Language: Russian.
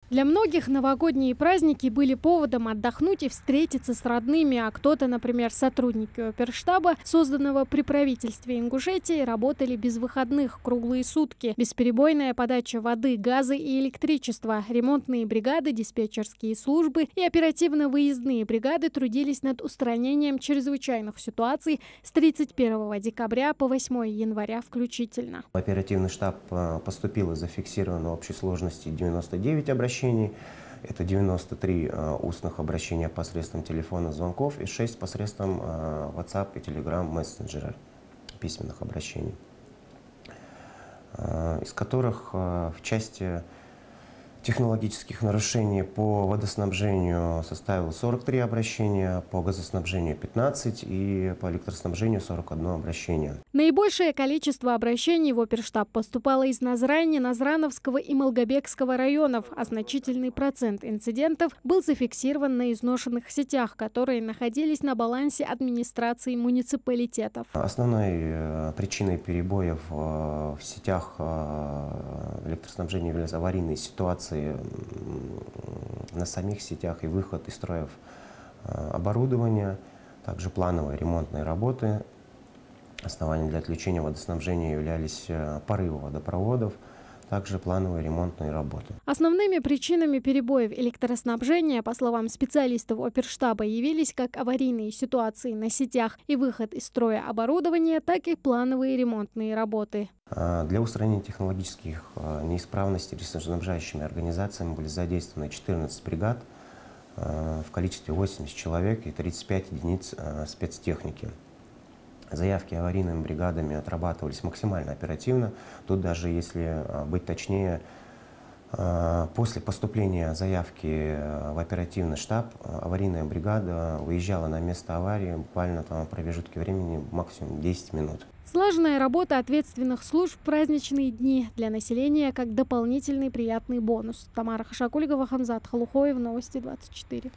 Для многих новогодние праздники были поводом отдохнуть и встретиться с родными, а кто-то, например, сотрудники оперштаба, созданного при правительстве Ингушетии, работали без выходных круглые сутки. Бесперебойная подача воды, газа и электричества, ремонтные бригады, диспетчерские службы и оперативно-выездные бригады трудились над устранением чрезвычайных ситуаций с 31 декабря по 8 января включительно. Оперативный штаб поступил и зафиксировано в общей сложности 99 обращений. Это 93 устных обращения посредством телефонных звонков и 6 посредством WhatsApp и Telegram мессенджера письменных обращений, из которых в части технологических нарушений по водоснабжению составило 43 обращения, по газоснабжению 15 и по электроснабжению 41 обращение. Наибольшее количество обращений в оперштаб поступало из Назрани, Назрановского и Малгобекского районов, а значительный процент инцидентов был зафиксирован на изношенных сетях, которые находились на балансе администрации муниципалитетов. Основной причиной перебоев в сетях электроснабжения являются аварийные ситуации на самих сетях и выход из строя оборудования, также плановые ремонтные работы. Основанием для отключения водоснабжения являлись порывы водопроводов, также плановые ремонтные работы. Основными причинами перебоев электроснабжения, по словам специалистов оперштаба, явились как аварийные ситуации на сетях и выход из строя оборудования, так и плановые ремонтные работы. Для устранения технологических неисправностей ресурсоснабжающими организациями были задействованы 14 бригад в количестве 80 человек и 35 единиц спецтехники. Заявки аварийными бригадами отрабатывались максимально оперативно. Тут даже, если быть точнее, после поступления заявки в оперативный штаб аварийная бригада выезжала на место аварии буквально в промежутке времени максимум 10 минут. Слаженная работа ответственных служб в праздничные дни для населения как дополнительный приятный бонус. Тамара Хашакуликова, Хамзат Халухоев, Новости 24.